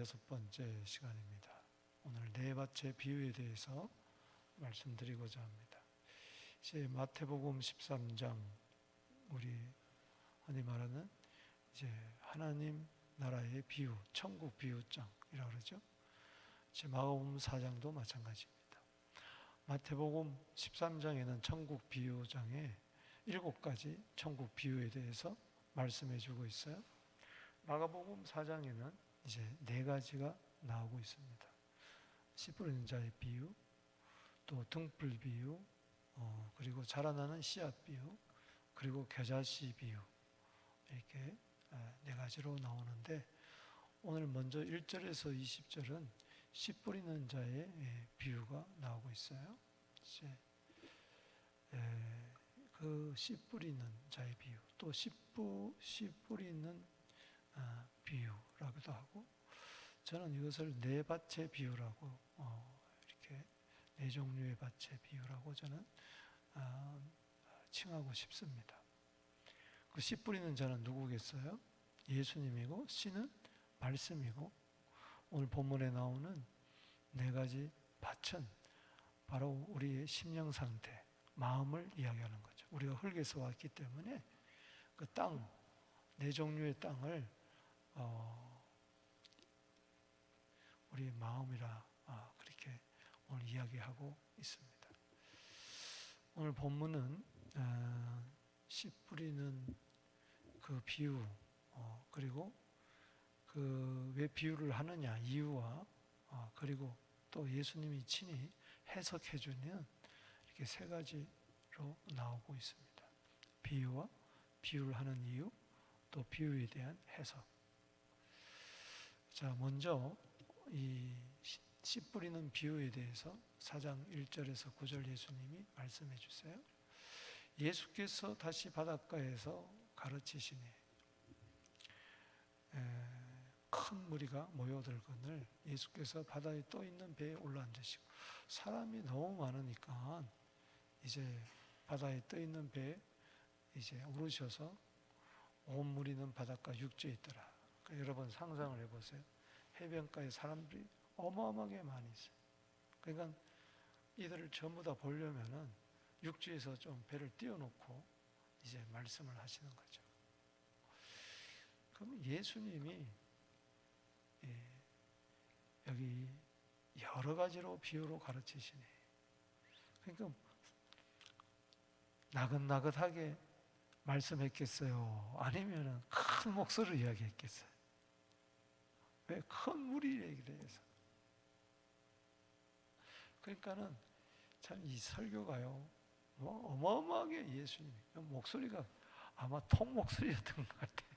6번째 시간입니다. 오늘 네 밭의 비유에 대해서 말씀드리고자 합니다. 이제 마태복음 13장, 우리 흔히 말하는 이제 하나님 나라의 비유, 천국 비유장이라고 그러죠. 이제 마가복음 4장도 마찬가지입니다. 마태복음 13장에는 천국 비유장에 7가지 천국 비유에 대해서 말씀해 주고 있어요. 마가복음 4장에는 이제 4가지가 나오고 있습니다. 씨 뿌리는 자의 비유, 또 등불 비유, 그리고 자라나는 씨앗 비유, 그리고 겨자씨 비유, 이렇게 4가지로 나오는데, 오늘 먼저 1절에서 20절은 씨 뿌리는 자의 비유가 나오고 있어요. 이제 그 씨 뿌리는 자의 비유, 또 씨 뿌리는 비유라고도 하고, 저는 이것을 네 밭의 비유라고, 이렇게 4종류의 밭의 비유라고 저는 칭하고 싶습니다. 그 씨 뿌리는 자는 누구겠어요? 예수님이고, 씨는 말씀이고, 오늘 본문에 나오는 4가지 밭은 바로 우리의 심령 상태, 마음을 이야기하는 거죠. 우리가 흙에서 왔기 때문에 그 땅, 4종류의 땅을 우리의 마음이라 그렇게 오늘 이야기하고 있습니다. 오늘 본문은 씨 뿌리는 그 비유, 그리고 그 왜 비유를 하느냐 이유와, 그리고 또 예수님이 친히 해석해 주는 이렇게 3가지로 나오고 있습니다. 비유와 비유를 하는 이유, 또 비유에 대한 해석. 자, 먼저 이 씨 뿌리는 비유에 대해서 4장 1절에서 9절 예수님이 말씀해 주세요. 예수께서 다시 바닷가에서 가르치시니 큰 무리가 모여들거늘 예수께서 바다에 떠 있는 배에 올라앉으시고, 사람이 너무 많으니까 이제 바다에 떠 있는 배에 이제 오르셔서 온 무리는 바닷가 육지에 있더라. 그러니까 여러분 상상을 해보세요. 해변가에 사람들이 어마어마하게 많이 있어요. 그러니까 이들을 전부 다 보려면은 육지에서 좀 배를 띄워놓고 이제 말씀을 하시는 거죠. 그럼 예수님이 여기 여러 가지로 비유로 가르치시네. 그러니까 나긋나긋하게 말씀했겠어요? 아니면은 큰 목소리로 이야기했겠어요? 왜 큰 무리에 대해서? 그러니까는 참 이 설교가요, 어마어마하게 예수님 목소리가 아마 통 목소리였던 것 같아요.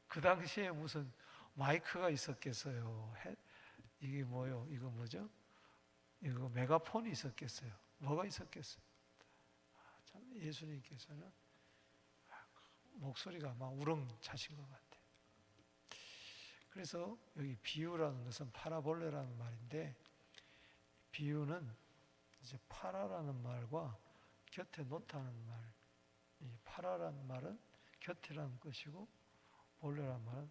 그 당시에 무슨 마이크가 있었겠어요? 이게 뭐요? 이거 뭐죠? 이거 메가폰이 있었겠어요? 뭐가 있었겠어요? 참 예수님께서는 목소리가 아마 우렁차신 것 같아요. 그래서 여기 비유라는 것은 파라볼레라는 말인데, 비유는 이제 파라라는 말과 곁에 놓다는 말, 이 파라라는 말은 곁이라는 것이고 볼레라는 말은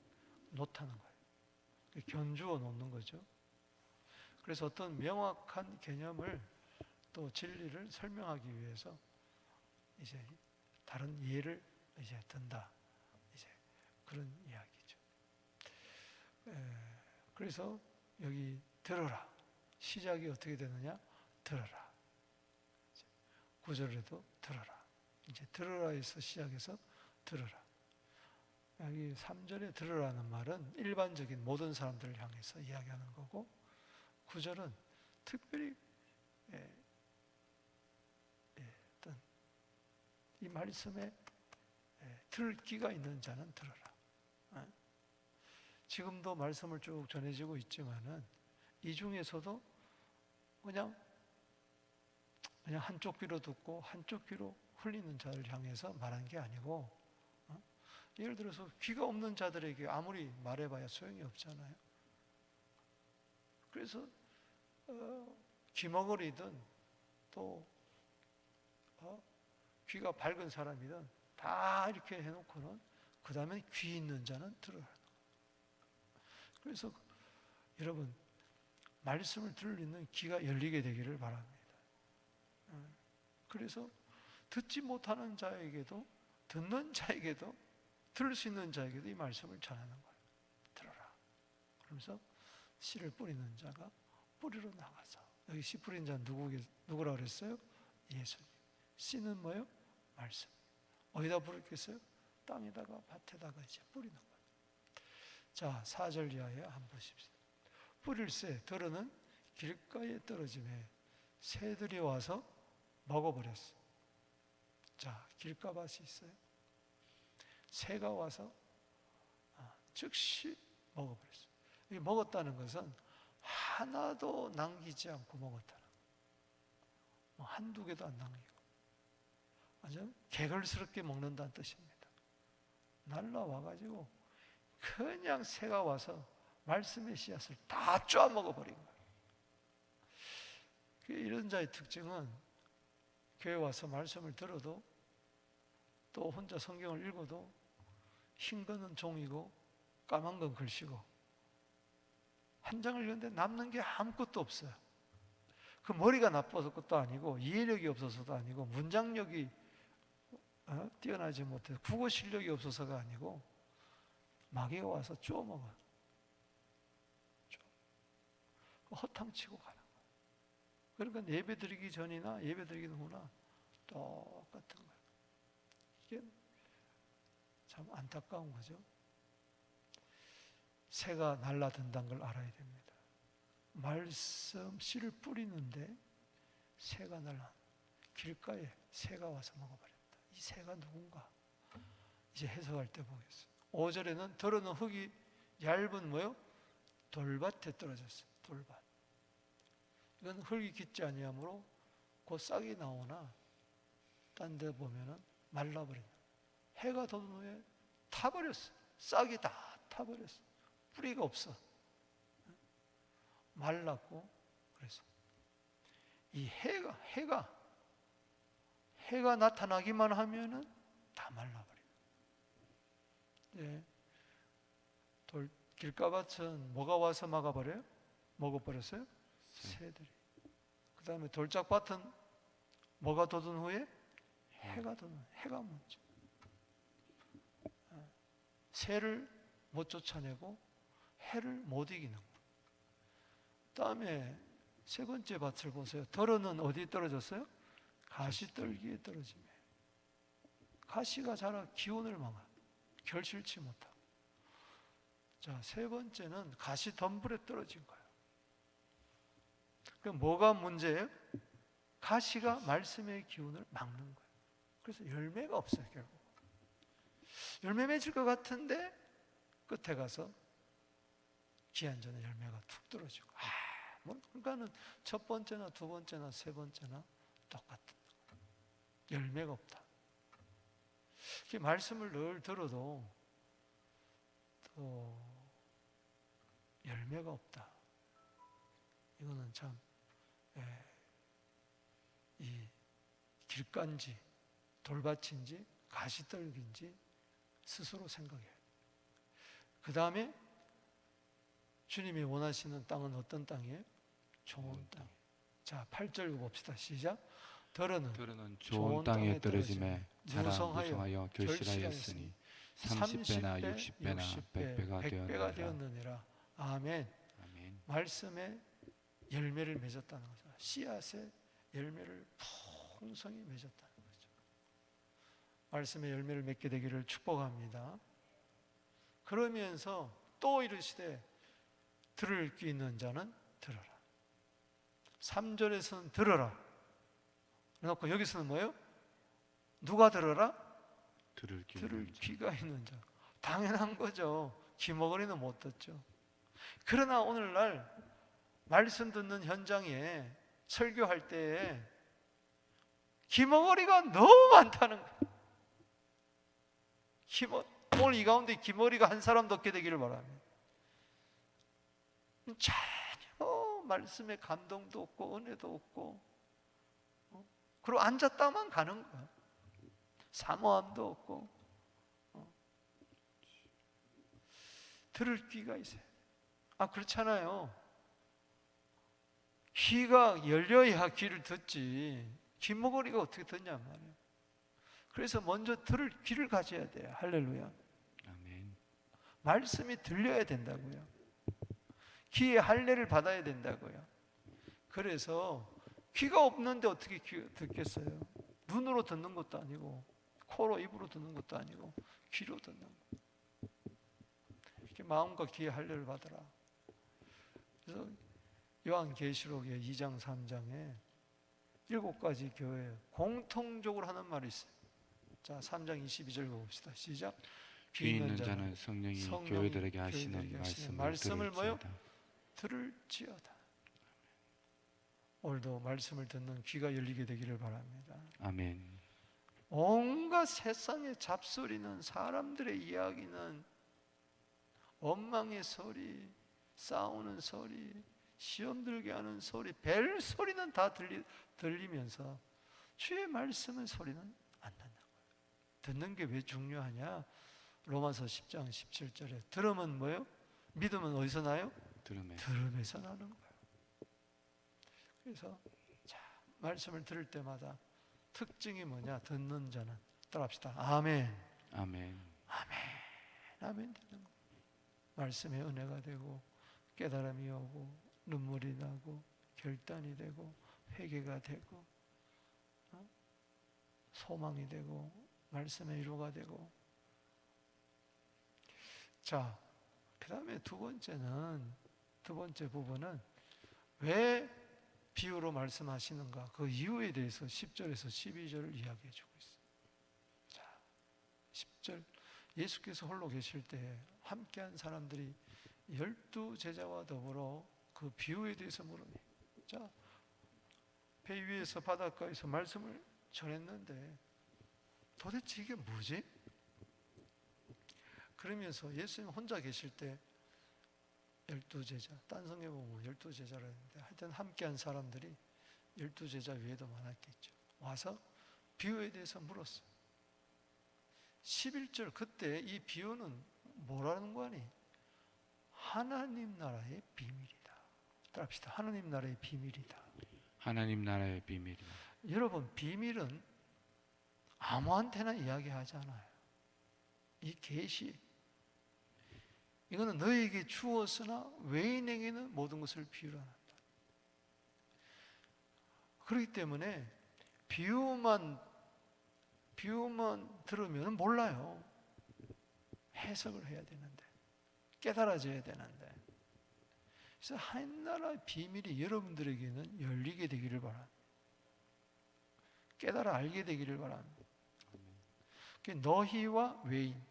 놓다는 거예요. 견주어 놓는 거죠. 그래서 어떤 명확한 개념을 또 진리를 설명하기 위해서 이제 다른 예를 이제 든다, 이제 그런 이야기죠. 그래서 여기 들어라, 시작이 어떻게 되느냐? 들어라. 9절에도 들어라. 이제 들어라에서 시작해서 들어라. 여기 3절에 들으라는 말은 일반적인 모든 사람들을 향해서 이야기하는 거고, 9절은 특별히 어떤 이 말씀에 들을 귀가 있는 자는 들어라. 지금도 말씀을 쭉 전해지고 있지만은 이 중에서도 그냥 한쪽 귀로 듣고 한쪽 귀로 흘리는 자를 향해서 말한 게 아니고, 예를 들어서 귀가 없는 자들에게 아무리 말해봐야 소용이 없잖아요. 그래서 귀머거리든 또 귀가 밝은 사람이든 다 이렇게 해놓고는 그 다음에 귀 있는 자는 들어라. 그래서 여러분, 말씀을 들을 있는 귀가 열리게 되기를 바랍니다. 그래서 듣지 못하는 자에게도, 듣는 자에게도, 들을 수 있는 자에게도 이 말씀을 전하는 거예요. 들어라. 그러면서 씨를 뿌리는 자가 뿌리로 나가서, 여기 씨 뿌린 자는 누구라고 그랬어요? 예수님. 씨는 뭐예요? 말씀. 어디다 뿌렸겠어요? 땅에다가 밭에다가 이제 뿌리는 거예요. 자, 4절 이하에 한번 보십시오. 뿌릴새 들어는 길가에 떨어짐에 새들이 와서 먹어버렸어. 자, 길가밭이 있어요. 새가 와서 즉시 먹어버렸어요. 이 먹었다는 것은 하나도 남기지 않고 먹었다는 거예요. 뭐 한두 개도 안 남기고 아주 개걸스럽게 먹는다는 뜻입니다. 날라와가지고 그냥 새가 와서 말씀의 씨앗을 다 쪼아 먹어버린 거예요. 이런 자의 특징은 교회 와서 말씀을 들어도 또 혼자 성경을 읽어도 흰 거는 종이고 까만 건 글씨고 한 장을 읽는데 남는 게 아무것도 없어요. 그 머리가 나빠서 것도 아니고 이해력이 없어서도 아니고 문장력이 뛰어나지 못해서 국어 실력이 없어서가 아니고 마귀가 와서 쪼아 먹어요. 허탕치고 가는 거예요. 그러니까 예배 드리기 전이나 예배 드리기 후나 똑같은 거예요. 이게 참 안타까운 거죠. 새가 날라든다는 걸 알아야 됩니다. 말씀 씨를 뿌리는데 새가 날라, 길가에 새가 와서 먹어버렸다. 이 새가 누군가? 이제 해석할 때 보겠어요. 5절에는 들어는 흙이 얇은 뭐요? 돌밭에 떨어졌어요. 돌밭. 이건 흙이 깊지 아니하므로 곧 싹이 나오나 딴 데 보면은 말라버린다. 해가 돋은 후에 타버렸어. 싹이 다 타버렸어. 뿌리가 없어. 말랐고 그래서 이 해가 나타나기만 하면은 다 말라버려요. 예. 길가밭은 뭐가 와서 막아버려요? 먹어버렸어요? 새들이. 그 다음에 돌짝밭은 뭐가 돋은 후에? 해가 돋는, 해가 먼저. 새를 못 쫓아내고 해를 못 이기는 거예요. 다음에 세 번째 밭을 보세요. 덜어는 어디 떨어졌어요? 가시떨기에 떨어지며 가시가 자라 기운을 막아 결실치 못하고. 자, 세 번째는 가시 덤불에 떨어진 거예요. 그럼 뭐가 문제예요? 가시가 말씀의 기운을 막는 거예요. 그래서 열매가 없어요. 결국 열매 맺을 것 같은데 끝에 가서 기한 전에 열매가 툭 떨어지고, 그러니까는 첫 번째나 두 번째나 세 번째나 똑같은 열매가 없다. 말씀을 늘 들어도 또 열매가 없다. 이거는 참 이 길가인지 돌밭인지 가시떨기인지 스스로 생각해요. 그 다음에 주님이 원하시는 땅은 어떤 땅이에요? 좋은 땅. 자, 8절 봅시다. 시작. 들어는 좋은 땅에 떨어짐에 자라 무성하여 결실하였으니 30배나 60배나 100배가 되었느니라. 아멘. 말씀에 열매를 맺었다는 거죠. 씨앗에 열매를 풍성히 맺었다는 거죠. 말씀에 열매를 맺게 되기를 축복합니다. 그러면서 또 이르시되 들을 귀 있는 자는 들어라. 3절에서는 들어라. 그래놓고 여기서는 뭐예요? 누가 들어라? 들을 귀가 있는 자. 당연한 거죠. 귀머거리는 못 듣죠. 그러나 오늘날 말씀 듣는 현장에 설교할 때에 귀머거리가 너무 많다는 거예요. 오늘 이 가운데 귀머거리가 한 사람도 없게 되기를 바랍니다. 전혀 말씀에 감동도 없고 은혜도 없고, 그리고 앉았다만 가는 거야. 사모함도 없고. 들을 귀가 있어요. 그렇잖아요. 귀가 열려야 귀를 듣지, 귀머거리가 어떻게 듣냔 말이에요. 그래서 먼저 들을 귀를 가져야 돼요. 할렐루야. 아멘. 말씀이 들려야 된다고요. 귀에 할례를 받아야 된다고요. 그래서 귀가 없는데 어떻게 듣겠어요? 눈으로 듣는 것도 아니고, 코로 입으로 듣는 것도 아니고, 귀로 듣는 거. 이렇게 마음과 귀에 할례를 받아라. 그래서 요한계시록의 2장 3장에 7가지 교회 공통적으로 하는 말이 있어요. 자, 3장 22절 봅시다. 시작. 귀 있는 자는 성령이 교회들에게 하시는 말씀을 뭐요? 들을지어다. 들을지어다. 오늘도 말씀을 듣는 귀가 열리게 되기를 바랍니다. 아멘. 온갖 세상의 잡소리는, 사람들의 이야기는, 원망의 소리, 싸우는 소리, 시험 들게 하는 소리, 벨 소리는 다 들리면서 주의 말씀은 소리는 안 난다고요. 듣는 게 왜 중요하냐? 로마서 10장 17절에 들으면 뭐예요? 믿음은 어디서 나요? 들음에서 나는 거예요. 그래서 자, 말씀을 들을 때마다 특징이 뭐냐? 듣는 자는, 따라합시다. 아멘. 아멘. 아멘. 아멘 되는 거예요. 말씀의 은혜가 되고, 깨달음이 오고, 눈물이 나고, 결단이 되고, 회개가 되고, 소망이 되고, 말씀의 위로가 되고. 자, 그 다음에 두 번째 부분은 왜 비유로 말씀하시는가, 그 이유에 대해서 10절에서 12절을 이야기해 주고 있어요. 자, 10절, 예수께서 홀로 계실 때 함께한 사람들이 12제자와 더불어 그 비유에 대해서 물으니, 자, 배 위에서 바닷가에서 말씀을 전했는데 도대체 이게 뭐지? 그러면서 예수님 혼자 계실 때 12제자, 딴 성경에 보면 12제자라 했는데, 하여튼 함께한 사람들이 12제자 외에도 많았겠죠. 와서 비유에 대해서 물었어요. 11절, 그때 이 비유는 뭐라는 거니? 하나님 나라의 비밀이다. 따라합시다. 하나님 나라의 비밀이다. 하나님 나라의 비밀이다. 여러분, 비밀은 아무한테나 이야기하지 않아요. 이 계시, 이거는 너에게 주었으나 외인에게는 모든 것을 비유로 한다. 그렇기 때문에 비유만 들으면 몰라요. 해석을 해야 되는데, 깨달아져야 되는데. 그래서 하나님나라의 비밀이 여러분들에게는 열리게 되기를 바랍니다. 깨달아 알게 되기를 바랍니다. 너희와 외인,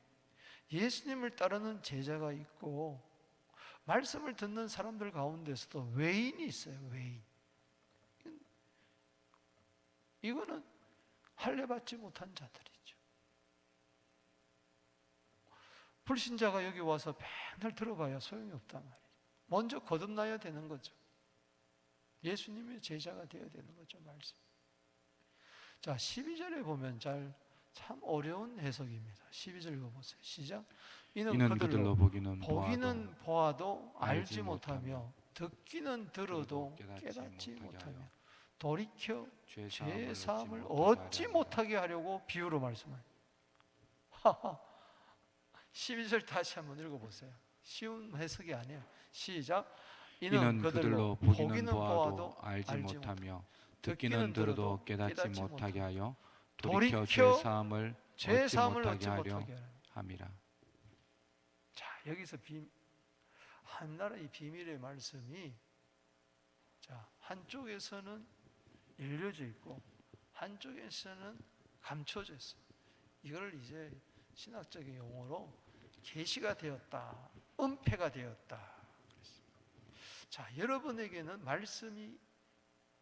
예수님을 따르는 제자가 있고 말씀을 듣는 사람들 가운데서도 외인이 있어요. 외인. 이거는 할례 받지 못한 자들이죠. 불신자가 여기 와서 맨날 들어봐야 소용이 없단 말이에요. 먼저 거듭나야 되는 거죠. 예수님의 제자가 되어야 되는 거죠. 말씀. 자, 12절에 보면 참 어려운 해석입니다. 12절 읽어보세요. 시작. 이는 그들로 보기는 보아도 알지 못하며, 듣기는 들어도 깨닫지 못하며, 돌이켜 죄 사함을 얻지 못하게 하려고 비유로 말씀해요. 12절 다시 한번 읽어보세요. 쉬운 해석이 아니에요. 시작. 이는 그들로 보기는 보아도 알지 못하며, 듣기는 들어도 깨닫지 못하게 하여 돌이켜 죄 사함을 얻지 못하게 함이라. 자, 여기서 한나라의 비밀의 말씀이, 자, 한쪽에서는 열려져 있고 한쪽에서는 감춰져 있어요. 이걸 이제 신학적인 용어로 계시가 되었다, 은폐가 되었다. 자, 여러분에게는 말씀이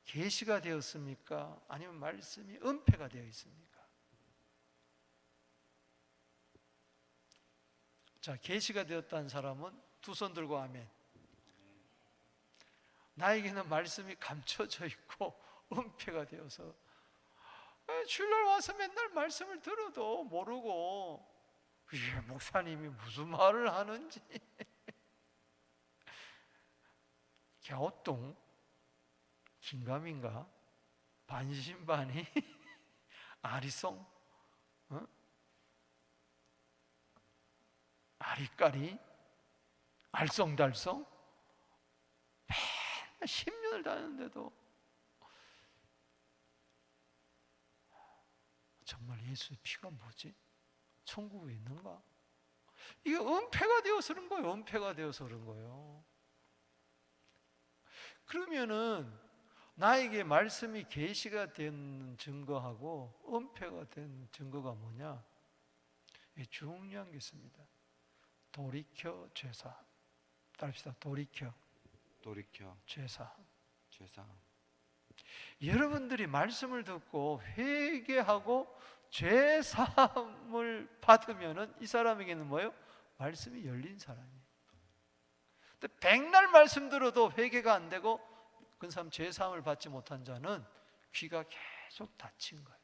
계시가 되었습니까? 아니면 말씀이 은폐가 되어 있습니까? 자, 계시가 되었다는 사람은 두 손 들고 아멘. 나에게는 말씀이 감춰져 있고 은폐가 되어서 주일날 와서 맨날 말씀을 들어도 모르고, 목사님이 무슨 말을 하는지 갸우뚱, 긴가민가, 반신반의, 아리송, 어? 아리까리, 알쏭달쏭, 맨날 10년을 다녔는데도 정말 예수의 피가 뭐지? 천국에 있는가? 이게 은폐가 되어서 그런 거예요. 은폐가 되어서 그런 거예요. 그러면은 나에게 말씀이 계시가 된 증거하고 은폐가 된 증거가 뭐냐? 중요한 게 있습니다. 돌이켜 죄사. 따릅시다. 돌이켜 죄사. 여러분들이 말씀을 듣고 회개하고 죄 사함을 받으면은 이 사람에게는 뭐예요? 말씀이 열린 사람이에요. 근데 백날 말씀 들어도 회개가 안 되고 그 사람 죄 사함을 받지 못한 자는 귀가 계속 닫힌 거예요.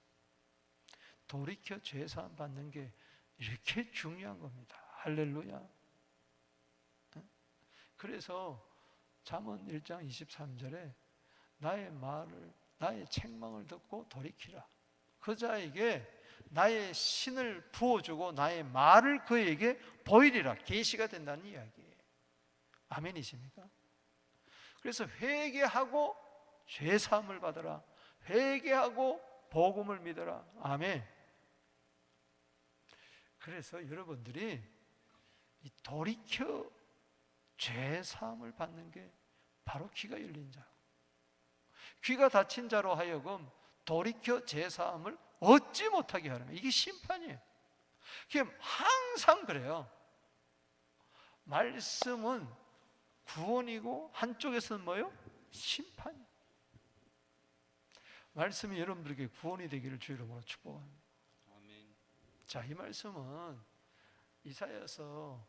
돌이켜 죄 사함 받는 게 이렇게 중요한 겁니다. 할렐루야. 그래서 잠언 1장 23절에 나의 책망을 듣고 돌이키라. 그 자에게 나의 신을 부어주고 나의 말을 그에게 보이리라. 계시가 된다는 이야기예요. 아멘이십니까? 그래서 회개하고 죄사함을 받으라. 회개하고 복음을 믿어라. 아멘. 그래서 여러분들이 이 돌이켜 죄사함을 받는 게 바로 귀가 열린 자, 귀가 닫힌 자로 하여금 돌이켜 죄사함을 얻지 못하게 하는 거예요. 이게 심판이에요. 그게 항상 그래요. 말씀은 구원이고 한쪽에서는 뭐예요? 심판이에요. 말씀이 여러분들에게 구원이 되기를 주 이름으로 축복합니다. 아멘. 자, 이 말씀은 이사야서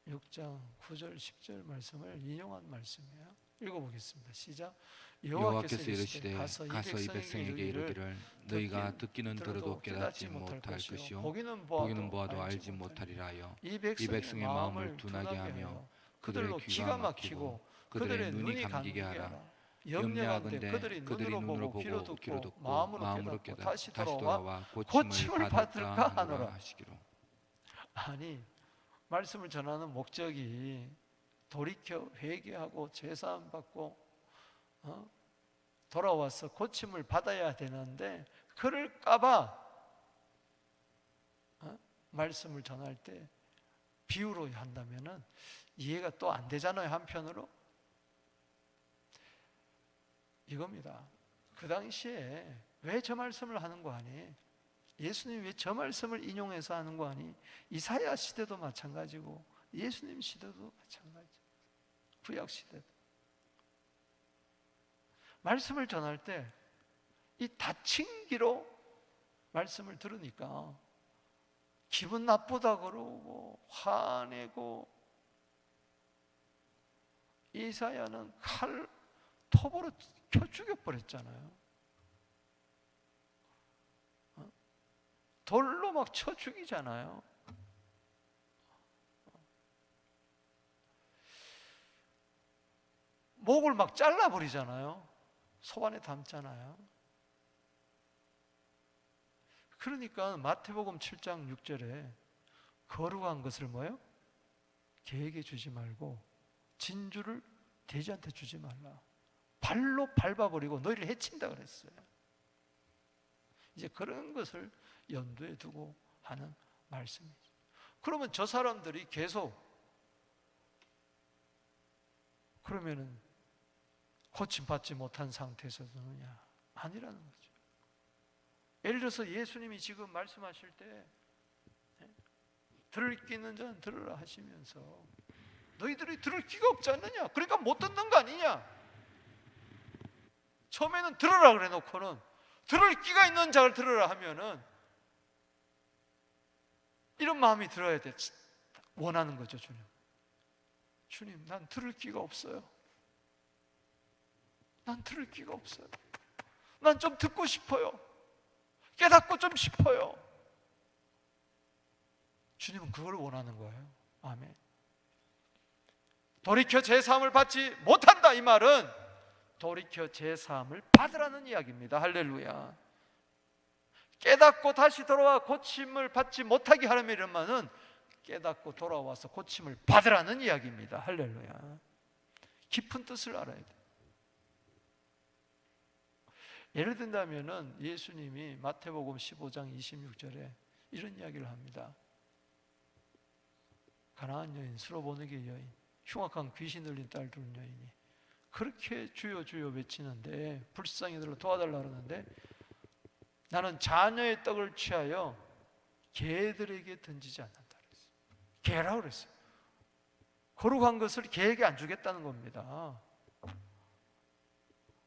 6장 9절 10절 말씀을 인용한 말씀이에요. 읽어보겠습니다. 시작. 여호와께서 이르시되 가서 이 백성에게 이르기를 너희가 듣기는 들어도 깨닫지 못할 것이요 보기는 보아도 알지 못하리라 하여 이 백성의 마음을 둔하게 하며 그들의 귀가 막히고 그들의 눈이 감기게 하라. 염려하건대 그들이 눈으로 보고 귀로 듣고 마음으로 깨닫고 다시 돌아와 고침을 받을까 하노라 하시기로. 아니, 말씀을 전하는 목적이 돌이켜 회개하고 죄사함 받고 돌아와서 고침을 받아야 되는데 그럴까봐 말씀을 전할 때 비유로 한다면은 이해가 또 안 되잖아요. 한편으로 이겁니다. 그 당시에 왜 저 말씀을 하는 거 아니? 예수님이 왜 저 말씀을 인용해서 하는 거 아니? 이사야 시대도 마찬가지고 예수님 시대도 마찬가지. 구약 시대도 말씀을 전할 때 이 닫힌 귀로 말씀을 들으니까 기분 나쁘다 그러고 화내고 이사야는 톱으로 쳐 죽여버렸잖아요. 돌로 막 쳐 죽이잖아요. 목을 막 잘라버리잖아요. 소반에 담잖아요. 그러니까 마태복음 7장 6절에 거룩한 것을 뭐예요? 개에게 주지 말고 진주를 돼지한테 주지 말라. 발로 밟아버리고 너희를 해친다 그랬어요. 이제 그런 것을 염두에 두고 하는 말씀이죠. 그러면 저 사람들이 계속 그러면은 고침받지 못한 상태에서 되느냐? 아니라는 거죠. 예를 들어서 예수님이 지금 말씀하실 때 들을 귀 있는 자는 들으라 하시면서 너희들이 들을 귀가 없지 않느냐? 그러니까 못 듣는 거 아니냐? 처음에는 들으라 그래 놓고는 들을 귀가 있는 자를 들으라 하면은 이런 마음이 들어야 돼. 원하는 거죠. 주님, 난 들을 귀가 없어요. 난 들을 귀가 없어요. 난 좀 듣고 싶어요. 깨닫고 좀 싶어요. 주님은 그걸 원하는 거예요. 아멘. 돌이켜 제사함을 받지 못한다, 이 말은 돌이켜 제사함을 받으라는 이야기입니다. 할렐루야. 깨닫고 다시 돌아와 고침을 받지 못하게 하려면 이런 말은 깨닫고 돌아와서 고침을 받으라는 이야기입니다. 할렐루야. 깊은 뜻을 알아야 돼. 예를 든다면은 예수님이 마태복음 15장 26절에 이런 이야기를 합니다. 가나안 여인, 수로보니게 여인, 흉악한 귀신 들린 딸 둘 여인이 그렇게 주여 주여 외치는데, 불쌍히 들어 도와달라 그러는데, 나는 자녀의 떡을 취하여 개들에게 던지지 않는다 그랬어요. 개라고 그랬어요. 거룩한 것을 개에게 안 주겠다는 겁니다.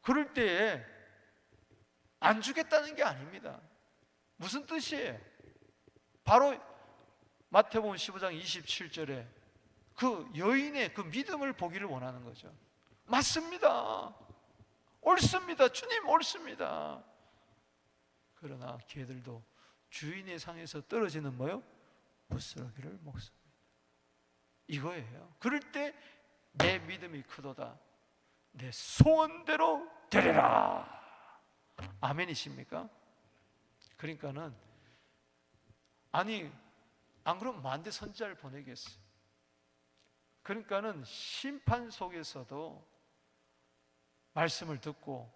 그럴 때에 안 주겠다는 게 아닙니다. 무슨 뜻이에요? 바로 마태복음 15장 27절에 그 여인의 그 믿음을 보기를 원하는 거죠. 맞습니다. 옳습니다. 주님 옳습니다. 그러나 개들도 주인의 상에서 떨어지는 뭐요? 부스러기를 먹습니다. 이거예요. 그럴 때 내 믿음이 크도다. 내 소원대로 되리라. 아멘이십니까? 그러니까는 아니 안 그러면 만대 선지자를 보내겠어요. 그러니까는 심판 속에서도 말씀을 듣고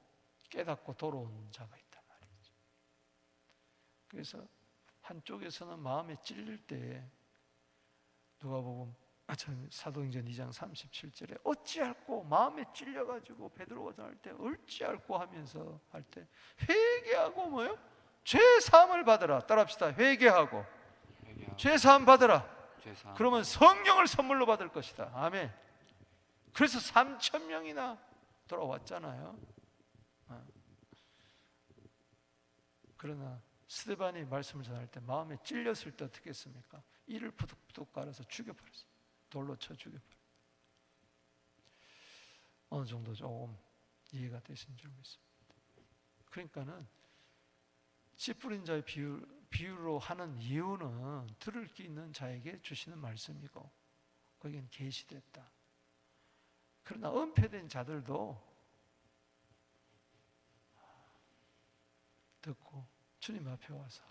깨닫고 돌아온 자가 있단 말이죠. 그래서 한쪽에서는 마음에 찔릴 때 누가복음 사도행전 2장 37절에 어찌할꼬 마음에 찔려가지고 베드로가 전할 때 어찌할꼬 하면서 할 때 회개하고 뭐요? 죄사함을 받으라. 따라합시다. 회개하고 죄사함 받으라. 그러면 성령을 선물로 받을 것이다. 아멘. 그래서 3,000명이나 돌아왔잖아요. 그러나 스데반이 말씀을 전할 때 마음에 찔렸을 때 어떻게 했습니까? 이를 푸득푸득 갈아서 죽여버렸어요. 돌로 쳐 죽여버렸어요. 어느 정도 조금 이해가 되신 줄 믿습니다. 그러니까는 씨 뿌린 자의 비유로 하는 이유는 들을 게 있는 자에게 주시는 말씀이고 거기는 계시됐다. 그러나 은폐된 자들도 듣고 주님 앞에 와서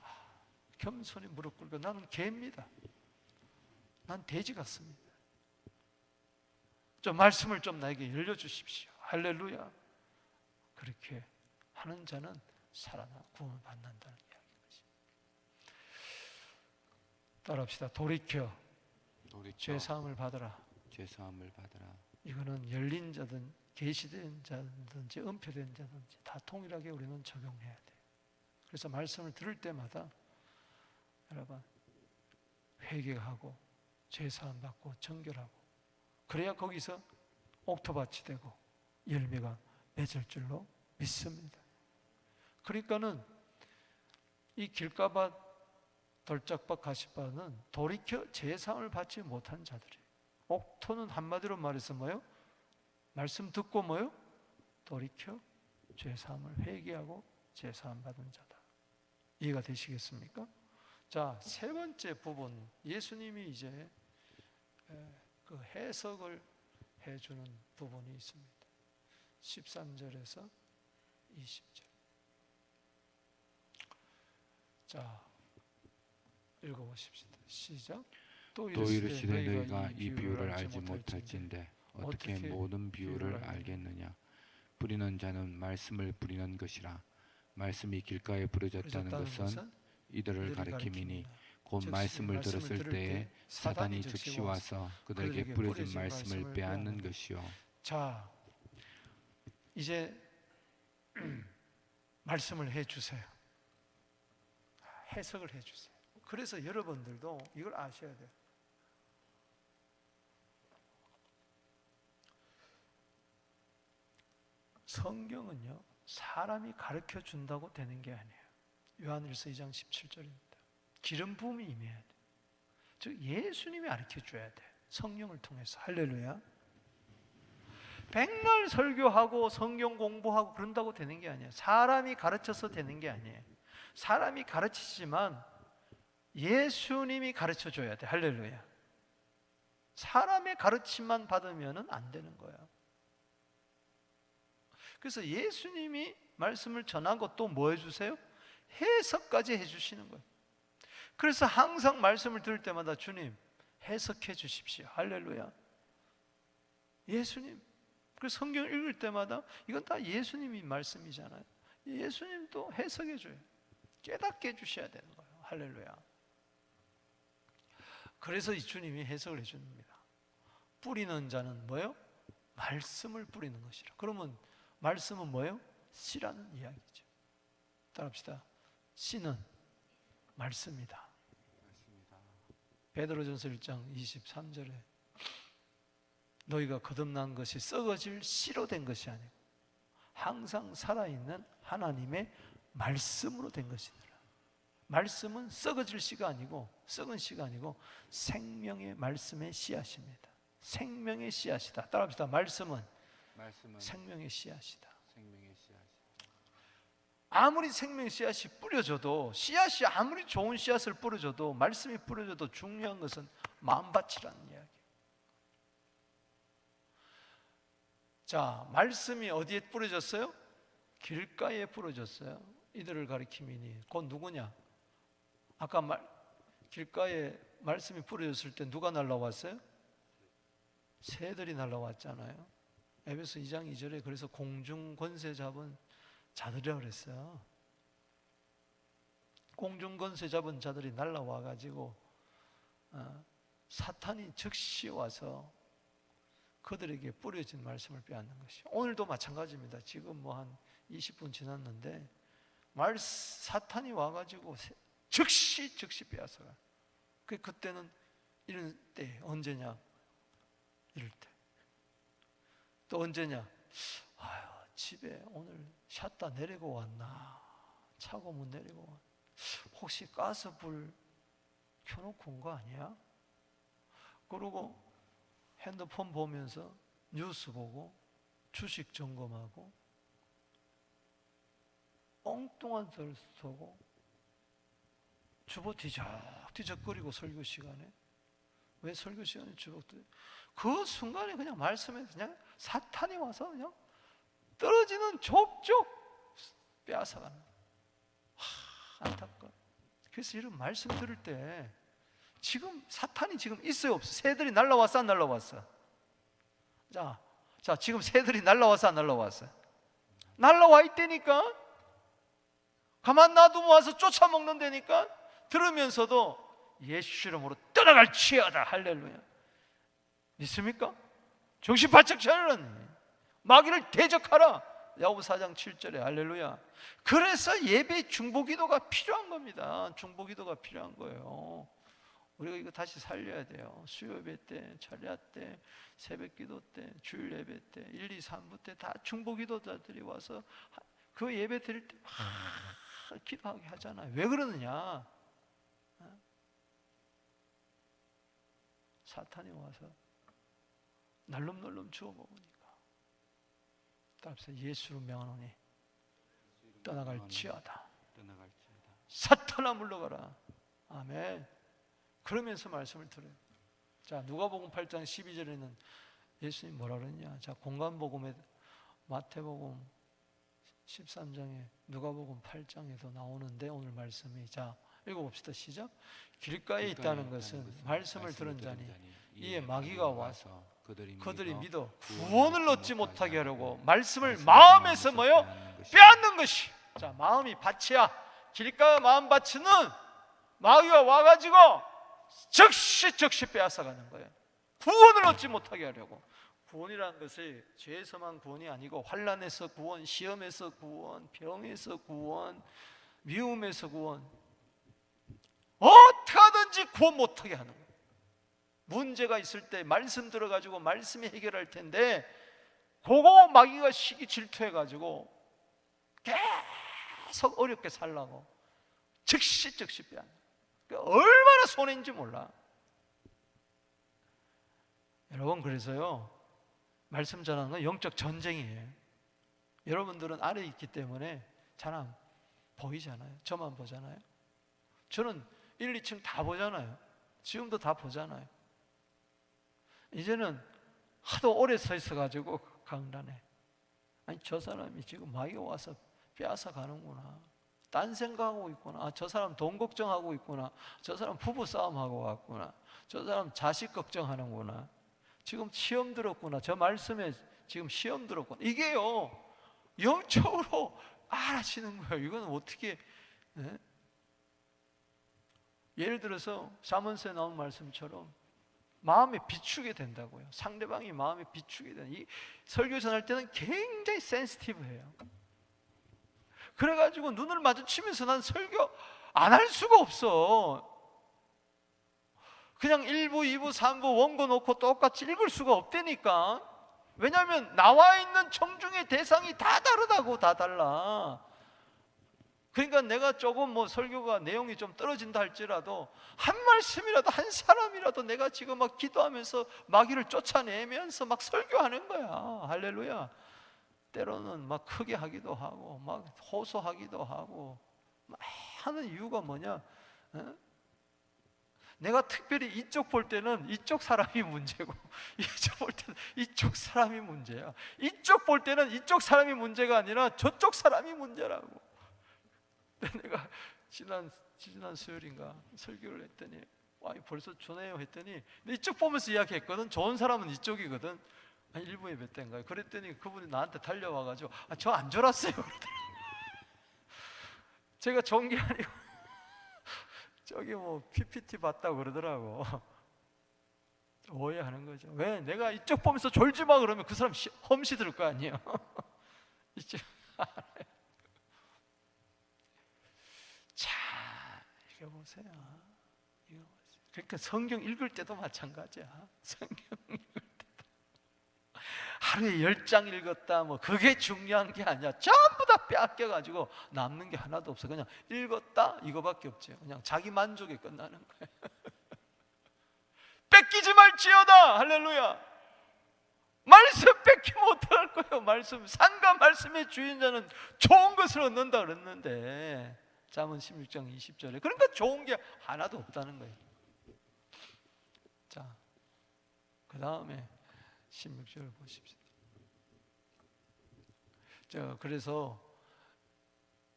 겸손히 무릎 꿇고 나는 개입니다. 난 돼지 같습니다. 좀 말씀을 좀 나에게 열려주십시오. 할렐루야. 그렇게 하는 자는 살아나 구원을 받는다는 이야기입니다. 따라합시다. 돌이켜 죄사함을 받으라. 죄사함을 받으라. 이거는 열린 자든 계시된 자든지 은폐된 자든지 다 동일하게 우리는 적용해야 돼. 그래서 말씀을 들을 때마다 여러분 회개하고 죄사함 받고 정결하고 그래야 거기서 옥토밭이 되고 열매가 맺을 줄로 믿습니다. 그러니까는 이 길가밭, 돌짝밭, 가시밭은 돌이켜 제사함을 받지 못한 자들이에요. 옥토는 한마디로 말해서 뭐요? 말씀 듣고 뭐요? 돌이켜 죄사함을 회개하고 제사함 받은 자다. 이해가 되시겠습니까? 자, 세 번째 부분, 예수님이 이제 그 해석을 해주는 부분이 있습니다. 13절에서 20절. 자, 읽어보십시다. 시작. 또 이르시되 너희가 이 비유를 알지 못할진대 어떻게 모든 비유를 알겠느냐. 뿌리는 자는 말씀을 뿌리는 것이라. 말씀이 길가에 부러졌다는 것은 이들을 가리킴이니 곧 말씀을 들었을 때에 사단이 즉시 와서 그들에게 뿌려진 말씀을 빼앗는 것이요. 자, 이제 말씀을 해주세요. 해석을 해주세요. 그래서 여러분들도 이걸 아셔야 돼요. 성경은요 사람이 가르쳐 준다고 되는 게 아니에요. 요한일서 2장 17절입니다. 기름 부음이 임해야 돼. 즉 예수님이 가르쳐 줘야 돼. 성령을 통해서. 할렐루야. 백날 설교하고 성경 공부하고 그런다고 되는 게 아니에요. 사람이 가르쳐서 되는 게 아니에요. 사람이 가르치지만 예수님이 가르쳐 줘야 돼. 할렐루야. 사람의 가르침만 받으면 안 되는 거야. 그래서 예수님이 말씀을 전하고 또 뭐 해주세요? 해석까지 해주시는 거예요. 그래서 항상 말씀을 들을 때마다 주님 해석해 주십시오. 할렐루야. 예수님. 그래서 성경을 읽을 때마다 이건 다 예수님이 말씀이잖아요. 예수님도 해석해 줘요. 깨닫게 해주셔야 되는 거예요. 할렐루야. 그래서 이 주님이 해석을 해줍니다. 뿌리는 자는 뭐예요? 말씀을 뿌리는 것이라. 그러면 말씀은 뭐예요? 씨라는 이야기죠. 따라합시다. 씨는 말씀이다. 베드로전서 1장 23절에 너희가 거듭난 것이 썩어질 씨로 된 것이 아니고 항상 살아있는 하나님의 말씀으로 된 것이더라. 말씀은 썩어질 씨가 아니고 썩은 씨가 아니고 생명의 말씀의 씨앗입니다. 생명의 씨앗이다. 따라합시다. 말씀은 생명의 씨앗이다. 아무리 생명의 씨앗이 뿌려져도, 씨앗이 아무리 좋은 씨앗을 뿌려줘도, 말씀이 뿌려져도 중요한 것은 마음밭이라는 이야기. 자, 말씀이 어디에 뿌려졌어요? 길가에 뿌려졌어요. 이들을 가리킴이니 곧 누구냐? 아까 길가에 말씀이 뿌려졌을 때 누가 날라왔어요? 새들이 날라왔잖아요. 에베소 2장 2절에 그래서 공중 권세 잡은 자들이라고 그랬어요. 공중 권세 잡은 자들이 날라와 가지고 사탄이 즉시 와서 그들에게 뿌려진 말씀을 빼앗는 것이. 오늘도 마찬가지입니다. 지금 뭐 한 20분 지났는데 사탄이 와가지고 즉시 빼앗아가. 그때는 이런 때 언제냐? 이럴 때. 또 언제냐? 아유, 집에 오늘 샷다 내리고 왔나? 차고 못 내리고 왔나? 혹시 가스불 켜놓고 온 거 아니야? 그러고 핸드폰 보면서 뉴스 보고 주식 점검하고 엉뚱한 썰 쓰고 주보 뒤적거리고 설교 시간에. 왜 설교 시간에 주먹들? 그 순간에 그냥 말씀에 그냥 사탄이 와서 그냥 떨어지는 족족 빼앗아가는. 안타까워. 그래서 이런 말씀 들을 때 지금 사탄이 지금 있어요, 없어? 새들이 날라왔어, 안 날라왔어? 자, 지금 새들이 날라왔어, 안 날라왔어? 날라와 있다니까. 가만 놔두면 와서 쫓아먹는다니까. 들으면서도 예수 이름으로 떠나갈지어다. 할렐루야. 믿습니까? 정신 바짝 차리라니. 마귀를 대적하라. 야고보서 4장 7절에 할렐루야. 그래서 예배 중보기도가 필요한 겁니다. 중보기도가 필요한 거예요. 우리가 이거 다시 살려야 돼요. 수요예배 때, 철야 때, 새벽기도 때, 주일 예배 때, 1, 2, 3부 때 다 중보기도자들이 와서 그 예배 드릴 때 막 기도하게 하잖아요. 왜 그러느냐? 사탄이 와서 날름날름 주워 먹으니까. 따라서 예수로 명하노니 떠나갈지어다. 사탄아 물러가라. 아멘. 그러면서 말씀을 들어요. 자, 누가복음 8장 12절에는 예수님 뭐라 그랬냐? 자, 공간복음에 마태복음 13장에 누가복음 8장에도 나오는데 오늘 말씀이, 자, 읽어봅시다. 시작. 길가에 있다는 것은 말씀을 들은 자니 이에 마귀가 와서 그들이 믿어 구원을 얻지 못하게 하려고 말씀을 마음에서 뭐요? 빼앗는 것이. 자, 마음이 밭이야. 길가 마음 밭은 마귀가 와가지고 즉시 빼앗아가는 거예요. 구원을 얻지 못하게 하려고. 구원이라는 것이 죄에서만 구원이 아니고 환난에서 구원, 시험에서 구원, 병에서 구원, 미움에서 구원, 어떻게 하든지 구원 못하게 하는 거예요. 문제가 있을 때 말씀 들어가지고 말씀이 해결할 텐데 그거 마귀가 시기 질투해가지고 계속 어렵게 살라고 즉시 빼앗는 거예요. 얼마나 손해인지 몰라. 여러분, 그래서요, 말씀 전하는 건 영적 전쟁이에요. 여러분들은 아래에 있기 때문에 잘 안 보이잖아요. 저만 보잖아요. 저는 1, 2층 다 보잖아요. 지금도 다 보잖아요. 이제는 하도 오래 서 있어가지고 강단에, 아니 저 사람이 지금 마귀가 와서 빼앗아 가는구나, 딴 생각하고 있구나, 아, 저 사람 돈 걱정하고 있구나, 저 사람 부부 싸움하고 왔구나, 저 사람 자식 걱정하는구나, 지금 시험 들었구나, 저 말씀에 지금 시험 들었구나. 이게요 영적으로 알아지는 거예요. 이건 어떻게, 네? 예를 들어서 잠언서에 나온 말씀처럼 마음에 비추게 된다고요. 상대방이 마음에 비추게 되는, 이 설교 전할 때는 굉장히 센시티브해요. 그래가지고 눈을 마주치면서 난 설교 안 할 수가 없어. 그냥 1부, 2부, 3부 원고 놓고 똑같이 읽을 수가 없다니까. 왜냐하면 나와 있는 청중의 대상이 다 다르다고, 다 달라. 그러니까 내가 조금 뭐 설교가 내용이 좀 떨어진다 할지라도 한 말씀이라도, 한 사람이라도 내가 지금 막 기도하면서 마귀를 쫓아내면서 막 설교하는 거야. 할렐루야. 때로는 막 크게 하기도 하고 막 호소하기도 하고 막 하는 이유가 뭐냐? 내가 특별히 이쪽 볼 때는 이쪽 사람이 문제고, 이쪽 볼 때는 이쪽 사람이 문제야. 이쪽 볼 때는 이쪽 사람이 문제가 아니라 저쪽 사람이 문제라고. 내가 지난 수요일인가 설교를 했더니, 와, 벌써 주네요 했더니, 이쪽 보면서 이야기했거든. 좋은 사람은 이쪽이거든. 한 1부에 몇 대인가요? 그랬더니 그분이 나한테 달려와가지고, 아, 저 안 졸았어요. 제가 좋은 게 아니고 저기 뭐 PPT 봤다고 그러더라고. 오해하는 거죠. 왜? 내가 이쪽 보면서 졸지 마 그러면 그 사람 험시 들을 거 아니에요. 이쪽. 자, 이거 보세요. 그러니까 성경 읽을 때도 마찬가지야. 성경 읽을 때도 하루에 10장 읽었다, 뭐 그게 중요한 게 아니야. 전부 다 빼앗겨가지고 남는 게 하나도 없어. 그냥 읽었다 이거밖에 없지. 그냥 자기 만족에 끝나는 거야. 뺏기지 말지어다. 할렐루야. 말씀 뺏기면 어떡할 거예요? 말씀, 상가 말씀의 주인자는 좋은 것을 얻는다 그랬는데, 잠언 16장 20절에. 그러니까 좋은 게 하나도 없다는 거예요. 자, 그 다음에 16절 보십시오. 그래서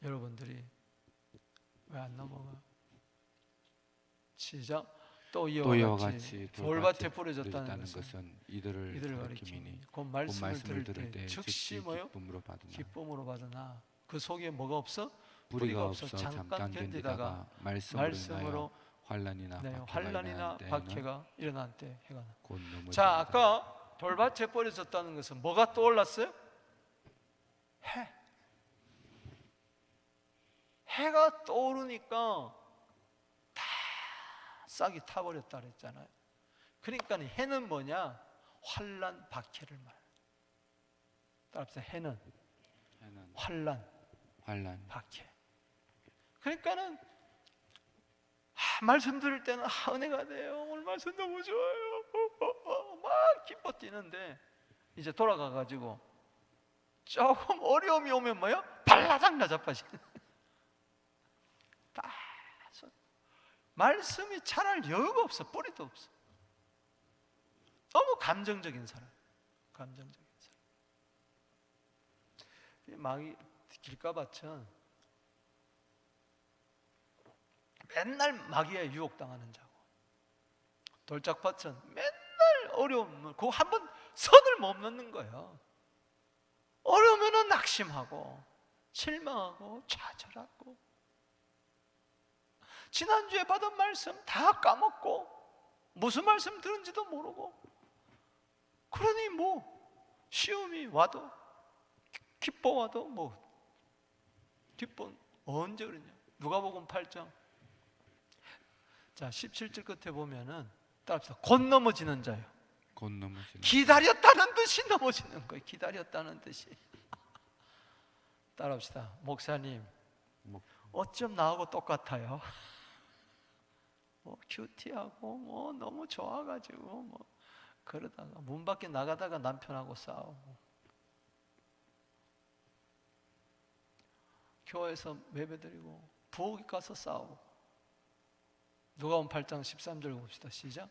여러분들이 왜 안 넘어가? 시작. 또 이와 같이 돌밭에 뿌려졌다는 것은 이들을 가리키니 곧 말씀을 들을 때 즉시 뭐요? 기쁨으로 받으나 그 속에 뭐가 없어? 뿌리가 없어 잠깐 견디다가 말씀으로 환난이나 박해가 일어날 때 해가 나. 자, 아까 돌밭에 뿌려졌다는 것은 뭐가 떠올랐어요? 해가 떠오르니까 다 싹이 타버렸다 그랬잖아요. 그러니까 해는 뭐냐? 환난, 박해를 말. 따라합시다. 해는 환난, 박해. 그러니까는 말씀 들을 때는 은혜가 돼요. 오늘 말씀 너무 좋아요. 막 기뻐 뛰는데 이제 돌아가가지고 조금 어려움이 오면 뭐요? 발라당 나자빠지는. 말씀이 자랄 여유가 없어. 뿌리도 없어. 너무 감정적인 사람. 마귀 길가밭은 맨날 마귀에 유혹당하는 자고, 돌짝밭은 맨날 어려움을, 그거 한 번 선을 못 넘는 거예요. 어려우면 낙심하고 실망하고 좌절하고, 지난주에 받은 말씀 다 까먹고 무슨 말씀 들은지도 모르고, 그러니 뭐 시험이 와도 기뻐 와도 뭐 기뻐 언제 그러냐. 누가복음 8장 자 17절 끝에 보면은 따라합시다. 곧 넘어지는 자요. 기다렸다는 듯이 넘어지는 거예요. 기다렸다는 듯이. 따라합시다. 목사님, 어쩜 나하고 똑같아요? 뭐 큐티하고 뭐 너무 좋아가지고 뭐 그러다가 문 밖에 나가다가 남편하고 싸우고, 교회에서 예배드리고 부엌에 가서 싸우고. 누가복음 8장 13절 봅시다. 시작.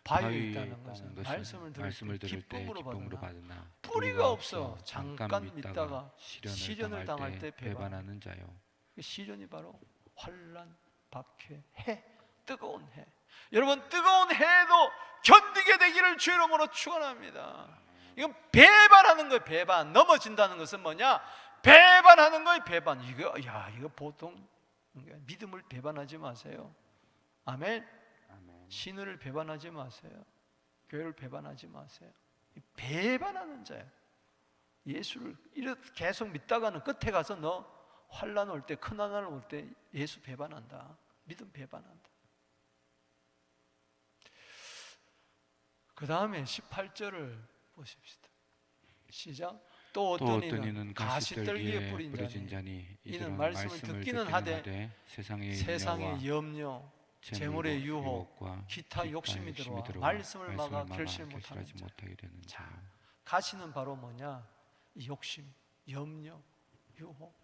바위에 있다는 것은 말씀을 들을 때 기쁨으로 받으나 뿌리가 없어 잠깐 믿다가 시련을 당할 때 배반하는 자요. 시련이 바로 환난, 박해, 해, 뜨거운 해. 여러분, 뜨거운 해도 견디게 되기를 주 이름으로 축원합니다. 이건 배반하는 거예요. 배반. 넘어진다는 것은 뭐냐? 배반하는 거예요. 배반. 이거 보통 믿음을 배반하지 마세요. 아멘. 신을 배반하지 마세요. 교회를 배반하지 마세요. 배반하는 자예요. 예수를 이렇게 계속 믿다가는 끝에 가서 너 환난 올 때, 큰 환난 올 때 예수 배반한다. 믿음 배반한다. 그 다음에 18절을 보십시다. 시작. 또 어떤 이는 가시떨기에 뿌려진 자니 이는 말씀을 듣기는 하되 세상의 염려, 재물의 유혹과 기타 욕심이 들어와 말씀을 막아 결실 못하는 자. 자, 가시는 바로 뭐냐? 욕심, 염려, 유혹.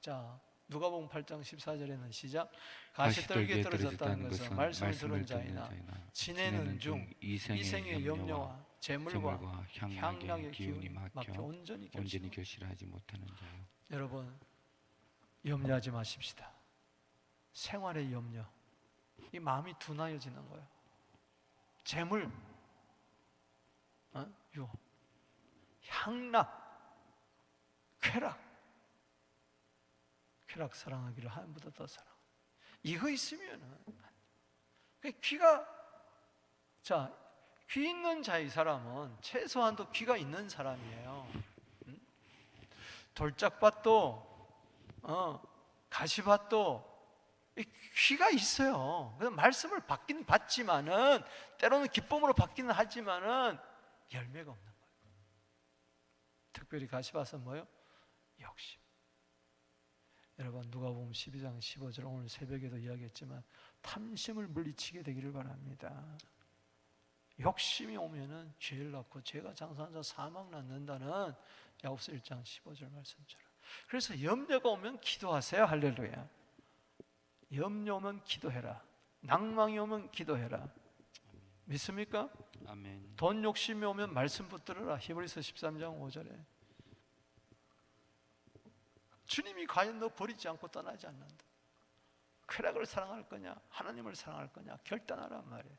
자, 누가복음 8장 14절에는 시작. 가시떨기에 떨어졌다는 것은 말씀을 들은 자이나 지내는 중 이생의 염려와 재물과 향락의 기운이 막혀 온전히 결실하지 못하는 자요. 여러분, 염려하지 마십시다. 생활의 염려, 이 마음이 둔하여지는 거예요. 재물, 유혹, 향락, 쾌락 사랑하기를 하나님보다 더 사랑. 이거 있으면은 귀 있는 자의 사람은 최소한도 귀가 있는 사람이에요. 돌짝밭도 가시밭도 귀가 있어요. 그래서 말씀을 받긴 받지만은 때로는 기쁨으로 받기는 하지만은 열매가 없는 거예요. 특별히 가시밭은 뭐예요? 욕심. 여러분, 누가복음 12장 15절 오늘 새벽에도 이야기했지만 탐심을 물리치게 되기를 바랍니다. 욕심이 오면은 죄를 낳고 죄가 장사한 자 사망 낳는다는 야고보서 1장 15절 말씀처럼. 그래서 염려가 오면 기도하세요. 할렐루야. 염려 오면 기도해라. 낭망이 오면 기도해라. 믿습니까? 아멘. 돈 욕심이 오면 말씀 붙들어라. 히브리서 13장 5절에 주님이 과연 너 버리지 않고 떠나지 않는다. 쾌락을 사랑할 거냐 하나님을 사랑할 거냐 결단하란 말이에요.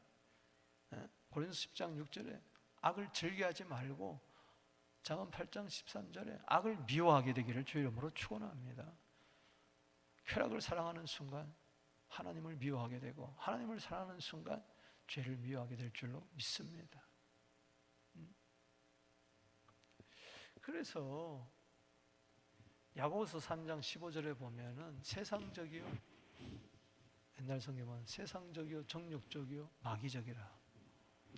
고린도서 10장 6절에 악을 즐겨하지 말고 잠언 8장 13절에 악을 미워하게 되기를 주 이름으로 축원합니다. 쾌락을 사랑하는 순간 하나님을 미워하게 되고 하나님을 사랑하는 순간 죄를 미워하게 될 줄로 믿습니다. 그래서 야고보서 3장 15절에 보면은 세상적이요, 옛날 성경은 세상적이요, 정욕적이요, 마귀적이라.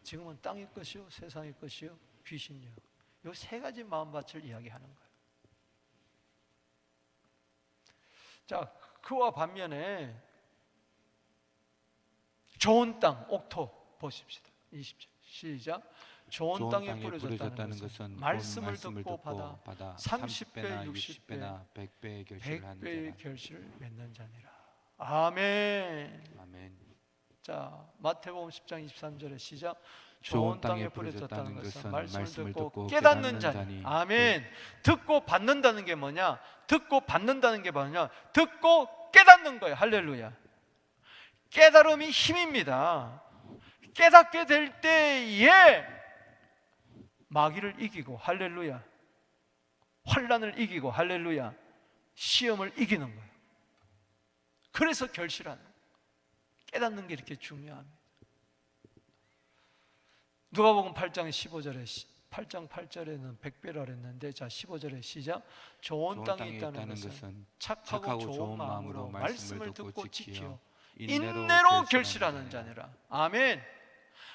지금은 땅의 것이요, 세상의 것이요, 귀신이요. 이 세 가지 마음밭을 이야기하는 거예요. 자, 그와 반면에 좋은 땅, 옥토 보십시다. 20절 시작. 좋은 땅에 뿌려졌다는 것은 말씀을 듣고 받아 30배, 60배나 100배의 결실을 맺는 자니라. 아멘. 아멘. 자, 마태복음 10장 23절에 시작. 좋은 땅에 뿌려졌다는 것은 말씀을 듣고 깨닫는 자니. 아멘. 듣고 받는다는 게 뭐냐? 듣고 받는다는 게 뭐냐? 듣고 깨닫는 거예요. 할렐루야. 깨달음이 힘입니다. 깨닫게 될 때에 마귀를 이기고 할렐루야, 환난을 이기고 할렐루야, 시험을 이기는 거예요. 그래서 결실하는 거예요. 깨닫는 게 이렇게 중요합니다. 누가복음 8장 15절에 8장 8절에는 100배라 그랬는데, 자 15절에 시작. 좋은 땅에 있다는 것은 착하고 좋은 마음으로 말씀을 듣고 지키어 인내로 결실하는 자니라. 아멘.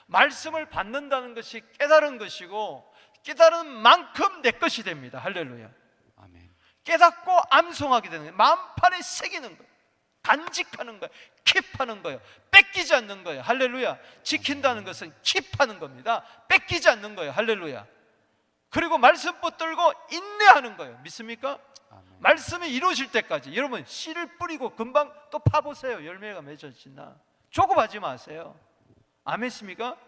말씀을 받는다는 것이 깨달은 것이고 깨달은 만큼 내 것이 됩니다. 할렐루야. 아멘. 깨닫고 암송하게 되는 거예요. 마음판에 새기는 거예요. 간직하는 거예요. 킵하는 거예요. 뺏기지 않는 거예요. 할렐루야. 지킨다는 것은 킵하는 겁니다. 뺏기지 않는 거예요. 할렐루야. 그리고 말씀 붙들고 인내하는 거예요. 믿습니까? 아멘. 말씀이 이루어질 때까지. 여러분 씨를 뿌리고 금방 또 파보세요. 열매가 맺어지나. 조급하지 마세요. 아멘입니까?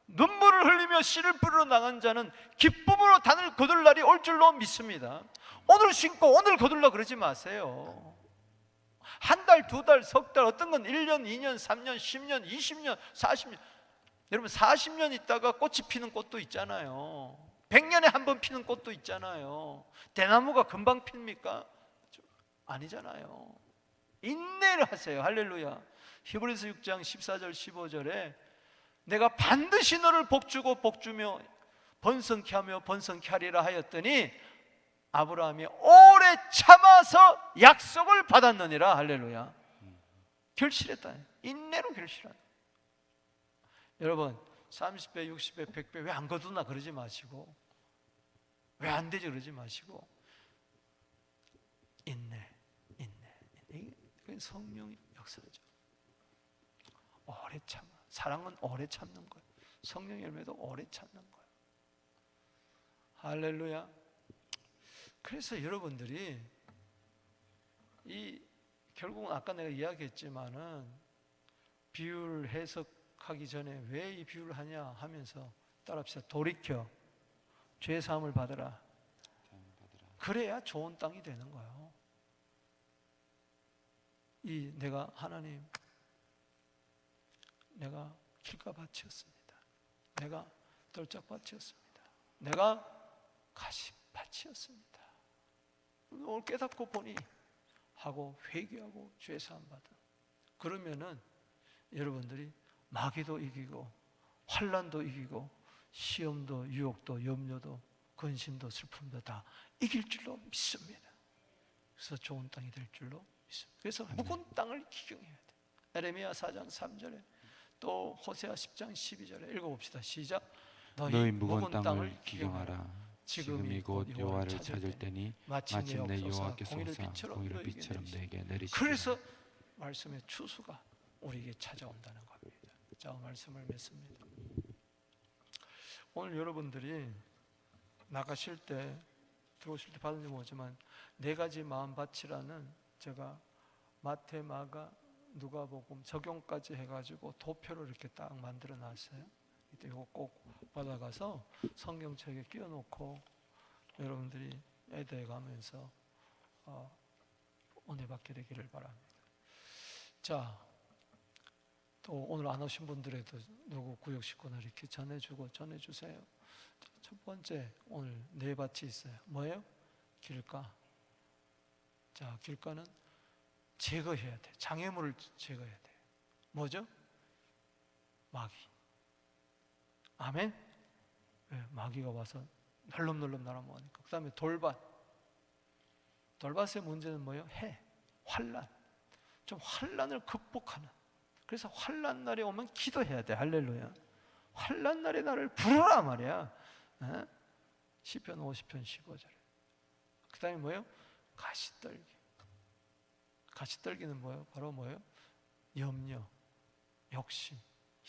눈물을 흘리며 씨를 뿌리러 나간 자는 기쁨으로 단을 거둘 날이 올 줄로 믿습니다. 오늘 심고 오늘 거둘라 그러지 마세요. 한 달, 두 달, 석 달, 어떤 건 1년, 2년, 3년, 10년, 20년, 40년. 여러분 40년 있다가 꽃이 피는 꽃도 있잖아요. 100년에 한 번 피는 꽃도 있잖아요. 대나무가 금방 핍니까? 아니잖아요. 인내를 하세요. 할렐루야. 히브리서 6장 14절 15절에 내가 반드시 너를 복주고 복주며 번성케 하며 번성케 하리라 하였더니 아브라함이 오래 참아서 약속을 받았느니라. 할렐루야. 결실했다. 인내로 결실한. 여러분 30배, 60배, 100배 왜 안 거두나 그러지 마시고, 왜 안 되지 그러지 마시고, 인내. 이게 성령의 역사죠. 오래 참아. 사랑은 오래 참는 거예요. 성령 열매도 오래 참는 거예요. 할렐루야. 그래서 여러분들이 결국은 아까 내가 이야기했지만은 비유를 해석하기 전에 왜 이 비유를 하냐 하면서 따라합시다. 돌이켜 죄 사함을 받으라. 그래야 좋은 땅이 되는 거예요. 내가 하나님, 내가 길가밭이었습니다. 내가 돌짝밭이었습니다. 내가 가시밭이었습니다. 오늘 깨닫고 보니 하고 회개하고 죄사함 받아. 그러면은 여러분들이 마귀도 이기고 환난도 이기고 시험도 유혹도 염려도 근심도 슬픔도 다 이길 줄로 믿습니다. 그래서 좋은 땅이 될 줄로 믿습니다. 그래서 묵은 땅을 기경해야 돼. 에레미야 4장 3절에 또 호세아 10장 12절에 읽어봅시다. 시작. 너희 묵은 땅을 기경하라. 지금이 곧 여호와를 찾을 때니 마침내 여호와께서 공의를 빛처럼 내게 내리시리라. 그래서 말씀의 추수가 우리에게 찾아온다는 겁니다. 자, 말씀을 맺습니다. 오늘 여러분들이 나가실 때 들어오실 때 받은지 모르지만 4가지 마음밭이라는 제가 마태, 마가, 누가복음 적용까지 해가지고 도표를 이렇게 딱 만들어 놨어요. 이때 이거 꼭 받아가서 성경책에 끼워놓고 여러분들이 애대해 가면서 은혜 받게 되기를 바랍니다. 자, 또 오늘 안 오신 분들에도 누구 구역식구나 이렇게 전해주세요. 첫 번째, 오늘 4밭이 있어요. 뭐예요? 길가. 자, 길가는 제거해야 돼. 장애물을 제거해야 돼. 뭐죠? 마귀. 아멘? 네, 마귀가 와서 널름널름 날아먹으니까. 그 다음에 돌밭. 돌밭의 문제는 뭐예요? 환난. 좀 환난을 극복하는. 그래서 환난 날이 오면 기도해야 돼. 할렐루야. 환난 날에 나를 부르라 말이야. 시편 50편 15절. 그 다음에 뭐예요? 가시떨기. 가시떨기는 뭐예요? 바로 뭐예요? 염려, 욕심,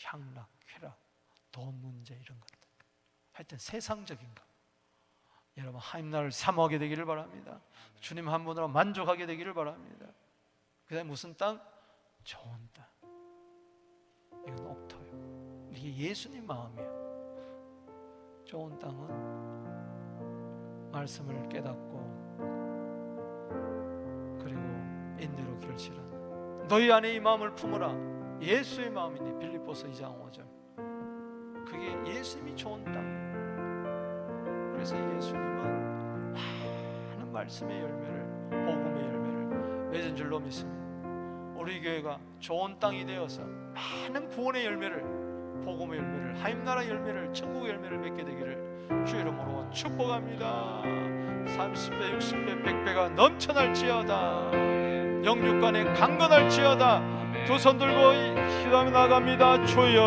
향락, 쾌락, 돈 문제 이런 것들. 하여튼 세상적인 것. 여러분 하나님을 사모하게 되기를 바랍니다. 주님 한 분으로 만족하게 되기를 바랍니다. 그 다음에 무슨 땅? 좋은 땅. 이건 옥토요. 이게 예수님 마음이에요. 좋은 땅은 말씀을 깨닫고 그리고 인내로 결실하는 너희 안에 이 마음을 품으라. 예수의 마음이니 빌립보서 2장 5절. 그게 예수님이 좋은 땅. 그래서 예수님은 많은 말씀의 열매를, 복음의 열매를 맺은 줄로 믿습니다. 우리 교회가 좋은 땅이 되어서 많은 구원의 열매를, 복음의 열매를, 하나님나라 열매를, 천국의 열매를 맺게 되기를 주 이름으로 축복합니다. 30배, 60배, 100배가 넘쳐날지어다. 영육간에 강건할지어다. 두 손 들고 기도하며 나갑니다. 주여.